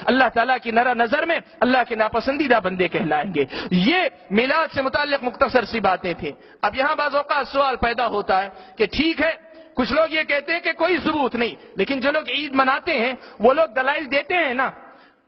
اللہ تعالیٰ کی نرا نظر میں اللہ کے ناپسندیدہ بندے کہلائیں گے۔ یہ میلاد سے متعلق مختصر سی باتیں تھیں۔ اب یہاں بعض اوقات سوال پیدا ہوتا ہے کہ ٹھیک ہے، کچھ لوگ یہ کہتے ہیں کہ کوئی ثبوت نہیں، لیکن جو لوگ عید مناتے ہیں وہ لوگ دلائل دیتے ہیں نا،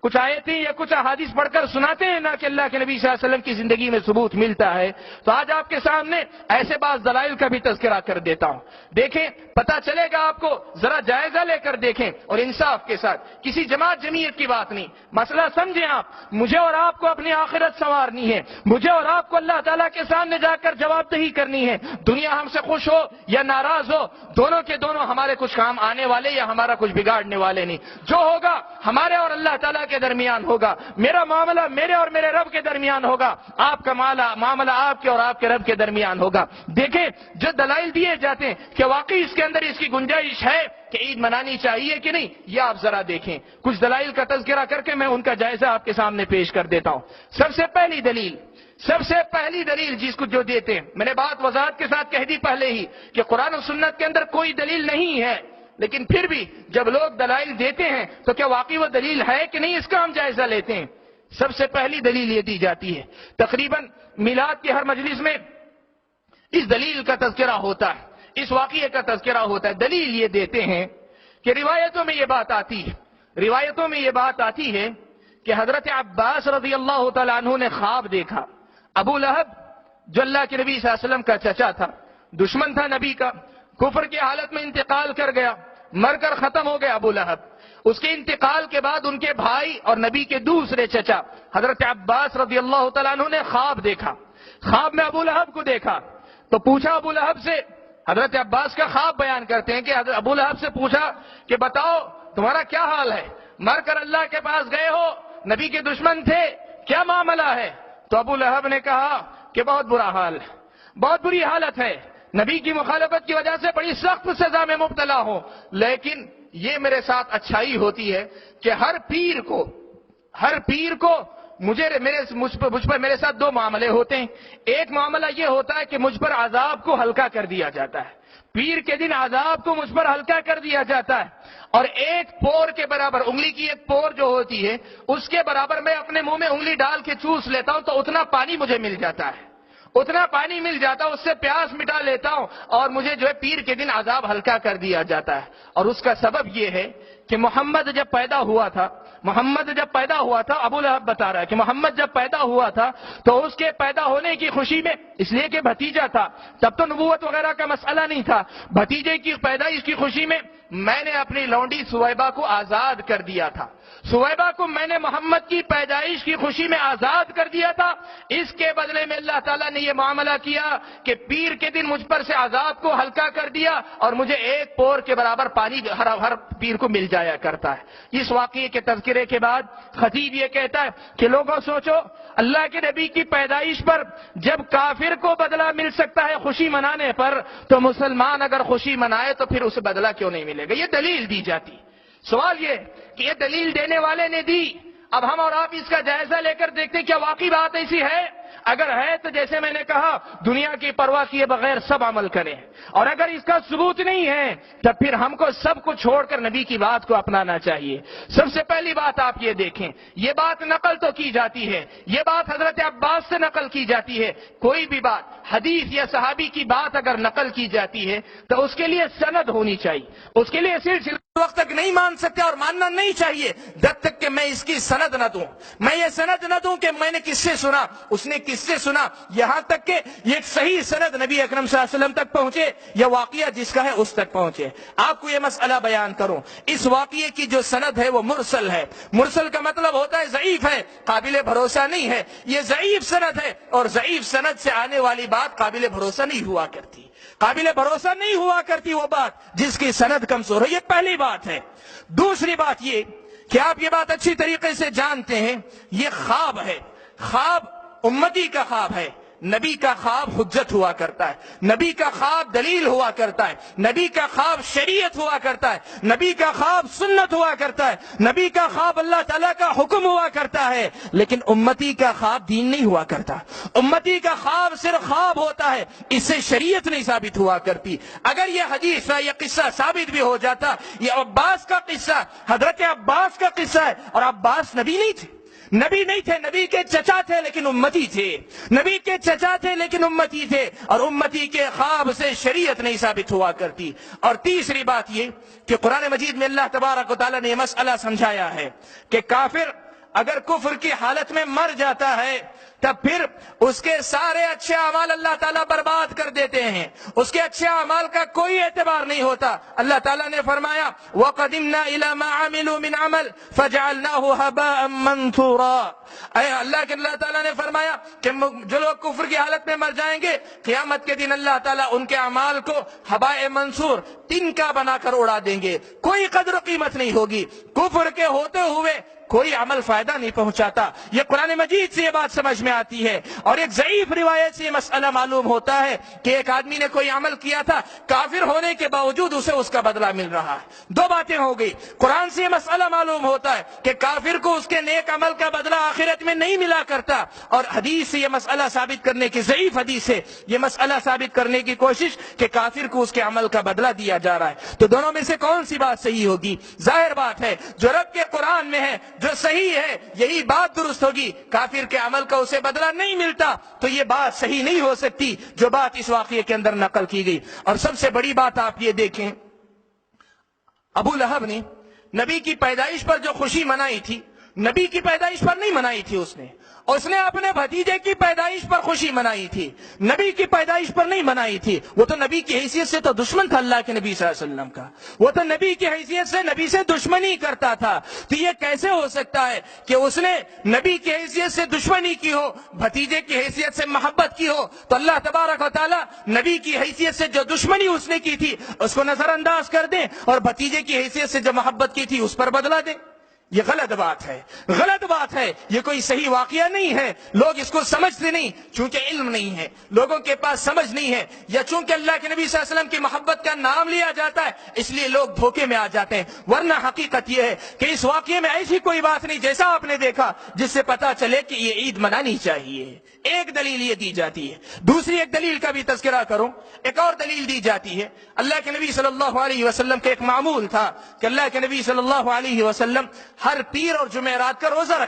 کچھ آیتیں یا کچھ احادیث پڑھ کر سناتے ہیں نا کہ اللہ کے نبی صلی اللہ علیہ وسلم کی زندگی میں ثبوت ملتا ہے۔ تو آج آپ کے سامنے ایسے بعض دلائل کا بھی تذکرہ کر دیتا ہوں، دیکھیں پتہ چلے گا آپ کو، ذرا جائزہ لے کر دیکھیں اور انصاف کے ساتھ، کسی جماعت جمعیت کی بات نہیں، مسئلہ سمجھیں آپ، مجھے اور آپ کو اپنی آخرت سنوارنی ہے، مجھے اور آپ کو اللہ تعالیٰ کے سامنے جا کر جواب دہی کرنی ہے، دنیا ہم سے خوش ہو یا ناراض ہو، دونوں کے دونوں ہمارے کچھ کام آنے والے یا ہمارا کچھ بگاڑنے والے نہیں، جو ہوگا ہمارے اور اللہ تعالیٰ کے درمیان ہوگا، میرا معاملہ میرے اور میرے رب کے درمیان ہوگا، آپ کا معاملہ آپ کے اور آپ کے رب کے درمیان ہوگا۔ دیکھیں جو دلائل دیے جاتے ہیں کہ واقعی اس کے اندر اس کی گنجائش ہے کہ عید منانی چاہیے کہ نہیں، یہ آپ ذرا دیکھیں، کچھ دلائل کا تذکرہ کر کے میں ان کا جائزہ آپ کے سامنے پیش کر دیتا ہوں۔ سب سے پہلی دلیل جس کو جو دیتے ہیں، میں نے بات وضاحت کے ساتھ کہہ دی پہلے ہی کہ قرآن و سنت کے اندر کوئی دلیل نہیں ہے، لیکن پھر بھی جب لوگ دلائل دیتے ہیں تو کیا واقعی وہ دلیل ہے کہ نہیں، اس کا ہم جائزہ لیتے ہیں۔ سب سے پہلی دلیل یہ دی جاتی ہے، تقریباً میلاد کے ہر مجلس میں اس دلیل کا تذکرہ ہوتا ہے، اس واقعے کا تذکرہ ہوتا ہے۔ دلیل یہ دیتے ہیں کہ روایتوں میں یہ بات آتی ہے کہ حضرت عباس رضی اللہ تعالیٰ عنہ نے خواب دیکھا، ابو لہب جو اللہ کے نبی صلی اللہ علیہ وسلم کا چچا تھا، دشمن تھا نبی کا، کفر کی حالت میں انتقال کر گیا، مر کر ختم ہو گیا ابو لہب۔ اس کے انتقال کے بعد ان کے بھائی اور نبی کے دوسرے چچا حضرت عباس رضی اللہ تعالیٰ عنہ نے خواب دیکھا، خواب میں ابو لہب کو دیکھا تو پوچھا ابو لہب سے، حضرت عباس کا خواب بیان کرتے ہیں کہ حضرت ابو لہب سے پوچھا کہ بتاؤ تمہارا کیا حال ہے، مر کر اللہ کے پاس گئے ہو، نبی کے دشمن تھے، کیا معاملہ ہے؟ تو ابو لہب نے کہا کہ بہت برا حال ہے، بہت بری حالت ہے، نبی کی مخالفت کی وجہ سے بڑی سخت سزا میں مبتلا ہوں، لیکن یہ میرے ساتھ اچھائی ہوتی ہے کہ ہر پیر کو مجھ پر میرے ساتھ دو معاملے ہوتے ہیں۔ ایک معاملہ یہ ہوتا ہے کہ مجھ پر عذاب کو ہلکا کر دیا جاتا ہے، پیر کے دن عذاب کو مجھ پر ہلکا کر دیا جاتا ہے، اور ایک پور کے برابر، انگلی کی ایک پور جو ہوتی ہے اس کے برابر میں اپنے منہ میں انگلی ڈال کے چوس لیتا ہوں تو اتنا پانی مجھے مل جاتا ہے، اس سے پیاس مٹا لیتا ہوں، اور مجھے جو ہے پیر کے دن عذاب ہلکا کر دیا جاتا ہے۔ اور اس کا سبب یہ ہے کہ محمد جب پیدا ہوا تھا، ابو لہب بتا رہا ہے کہ محمد جب پیدا ہوا تھا تو اس کے پیدا ہونے کی خوشی میں، اس لیے کہ بھتیجا تھا، تب تو نبوت وغیرہ کا مسئلہ نہیں تھا، بھتیجے کی پیدائش کی خوشی میں میں نے اپنی لونڈی سویبہ کو آزاد کر دیا تھا، سویبہ کو میں نے محمد کی پیدائش کی خوشی میں آزاد کر دیا تھا۔ اس کے بدلے میں اللہ تعالیٰ نے یہ معاملہ کیا کہ پیر کے دن مجھ پر سے عذاب کو ہلکا کر دیا اور مجھے ایک پور کے برابر پانی ہر پیر کو مل جایا کرتا ہے۔ اس واقعے کے تذکرے کے بعد خطیب یہ کہتا ہے کہ لوگوں سوچو، اللہ کے نبی کی پیدائش پر جب کافر کو بدلہ مل سکتا ہے خوشی منانے پر، تو مسلمان اگر خوشی منائے تو پھر اسے بدلہ کیوں نہیں ملے گا؟ یہ دلیل دی جاتی۔ سوال یہ کہ یہ دلیل دینے والے نے دی، اب ہم اور آپ اس کا جائزہ لے کر دیکھتے ہیں کیا واقعی بات ایسی ہے؟ اگر ہے تو جیسے میں نے کہا دنیا کی پرواہ کیے بغیر سب عمل کریں، اور اگر اس کا ثبوت نہیں ہے تو پھر ہم کو سب کو چھوڑ کر نبی کی بات کو اپنانا چاہیے۔ سب سے پہلی بات آپ یہ دیکھیں، یہ بات نقل تو کی جاتی ہے، یہ بات حضرت عباس سے نقل کی جاتی ہے، کوئی بھی بات حدیث یا صحابی کی بات اگر نقل کی جاتی ہے تو اس کے لیے سند ہونی چاہیے، اس کے لیے سلسلہ وقت تک نہیں مان سکتے اور ماننا نہیں چاہیے جب تک کہ میں اس کی سند نہ دوں، میں یہ سند نہ دوں کہ میں نے کس سے سنا، اس نے کس سے سنا، یہاں تک کہ یہ صحیح سند نبی اکرم صلی اللہ علیہ وسلم تک پہنچے یا واقعہ جس کا ہے اس تک پہنچے۔ آپ کو یہ مسئلہ بیان کروں، اس واقعے کی جو سند ہے وہ مرسل ہے، مرسل کا مطلب ہوتا ہے ضعیف ہے، قابل بھروسہ نہیں ہے، یہ ضعیف سند ہے، اور ضعیف سند سے آنے والی بات قابل بھروسہ نہیں ہوا کرتی، قابل بھروسہ نہیں ہوا کرتی وہ بات جس کی سند کمزور ہے۔ یہ پہلی بات ہے۔ دوسری بات یہ کہ آپ یہ بات اچھی طریقے سے جانتے ہیں، یہ خواب ہے، خواب امتی کا خواب ہے، نبی کا خواب حجت ہوا کرتا ہے، نبی کا خواب دلیل ہوا کرتا ہے، نبی کا خواب شریعت ہوا کرتا ہے، نبی کا خواب سنت ہوا کرتا ہے، نبی کا خواب اللہ تعالیٰ کا حکم ہوا کرتا ہے، لیکن امتی کا خواب دین نہیں ہوا کرتا۔ امتی کا خواب صرف خواب ہوتا ہے، اس سے شریعت نہیں ثابت ہوا کرتی۔ اگر یہ حدیث یا قصہ ثابت بھی ہو جاتا، یہ عباس کا قصہ، حضرت عباس کا قصہ ہے، اور عباس نبی نہیں تھے، نبی نہیں تھے، نبی کے چچا تھے لیکن امتی تھے، نبی کے چچا تھے لیکن امتی تھے، اور امتی کے خواب سے شریعت نہیں ثابت ہوا کرتی۔ اور تیسری بات یہ کہ قرآن مجید میں اللہ تبارک و تعالیٰ نے یہ مسئلہ سمجھایا ہے کہ کافر اگر کفر کی حالت میں مر جاتا ہے تب پھر اس کے سارے اچھے اعمال اللہ تعالیٰ برباد کر دیتے ہیں، اس کے اچھے اعمال کا کوئی اعتبار نہیں ہوتا۔ اللہ تعالیٰ نے فرمایا وَقَدِمْنَا إِلَى مَا عَمِلُوا مِنْ عَمَلٍ فَجَعَلْنَاهُ هَبَاءً مَنْثُورًا۔ اے اللہ تعالیٰ نے فرمایا کہ جو لوگ کفر کی حالت میں مر جائیں گے، قیامت کے دن اللہ تعالیٰ ان کے اعمال کو ہبائے منصور، تنکا بنا کر اڑا دیں گے، کوئی قدر و قیمت نہیں ہوگی۔ کفر کے ہوتے ہوئے کوئی عمل فائدہ نہیں پہنچاتا۔ یہ قرآن مجید سے یہ بات سمجھ میں آتی ہے، اور ایک ضعیف روایت سے یہ مسئلہ معلوم ہوتا ہے کہ ایک آدمی نے کوئی عمل کیا تھا، کافر ہونے کے باوجود اسے اس کا بدلہ مل رہا ہے۔ دو باتیں ہو گئی، قرآن سے یہ مسئلہ معلوم ہوتا ہے کہ کافر کو اس کے نیک عمل کا بدلہ آخرت میں نہیں ملا کرتا، اور حدیث سے یہ مسئلہ ثابت کرنے کی، ضعیف حدیث سے یہ مسئلہ ثابت کرنے کی کوشش کہ کافر کو اس کے عمل کا بدلہ دیا جا رہا ہے۔ تو دونوں میں سے کون سی بات صحیح ہوگی؟ ظاہر بات ہے جو رب کے قرآن میں ہے، جو صحیح ہے، یہی بات درست ہوگی۔ کافر کے عمل کا اسے بدلہ نہیں ملتا تو یہ بات صحیح نہیں ہو سکتی جو بات اس واقعے کے اندر نقل کی گئی۔ اور سب سے بڑی بات آپ یہ دیکھیں، ابو لہب نے نبی کی پیدائش پر جو خوشی منائی تھی، نبی کی پیدائش پر نہیں منائی تھی، اس نے اپنے بھتیجے کی پیدائش پر خوشی منائی تھی، نبی کی پیدائش پر نہیں منائی تھی۔ وہ تو نبی کی حیثیت سے تو دشمن تھا اللہ کے نبی صلی اللہ علیہ وسلم کا، وہ تو نبی کی حیثیت سے نبی سے دشمنی کرتا تھا۔ تو یہ کیسے ہو سکتا ہے کہ اس نے نبی کی حیثیت سے دشمنی کی ہو، بھتیجے کی حیثیت سے محبت کی ہو؟ تو اللہ تبارک و تعالیٰ نبی کی حیثیت سے جو دشمنی اس نے کی تھی اس کو نظر انداز کر دیں، اور بھتیجے کی حیثیت سے جو محبت کی تھی اس پر بدلہ دیں؟ یہ غلط بات ہے، غلط بات ہے، یہ کوئی صحیح واقعہ نہیں ہے۔ لوگ اس کو سمجھتے نہیں، چونکہ علم نہیں ہے، لوگوں کے پاس سمجھ نہیں ہے، یا چونکہ اللہ کے نبی صلی اللہ علیہ وسلم کی محبت کا نام لیا جاتا ہے اس لیے لوگ دھوکے میں آ جاتے ہیں۔ ورنہ حقیقت یہ ہے کہ اس واقعے میں ایسی کوئی بات نہیں جیسا آپ نے دیکھا جس سے پتا چلے کہ یہ عید منانی چاہیے۔ ایک دلیل یہ دی جاتی ہے، دوسری ایک دلیل کا بھی تذکرہ کروں، ایک اور دلیل دی جاتی ہے۔ اللہ کے نبی صلی اللہ علیہ وسلم کا ایک معمول تھا کہ اللہ کے نبی صلی اللہ علیہ وسلم ہر پیر اور جمعرات کا روزہ رکھا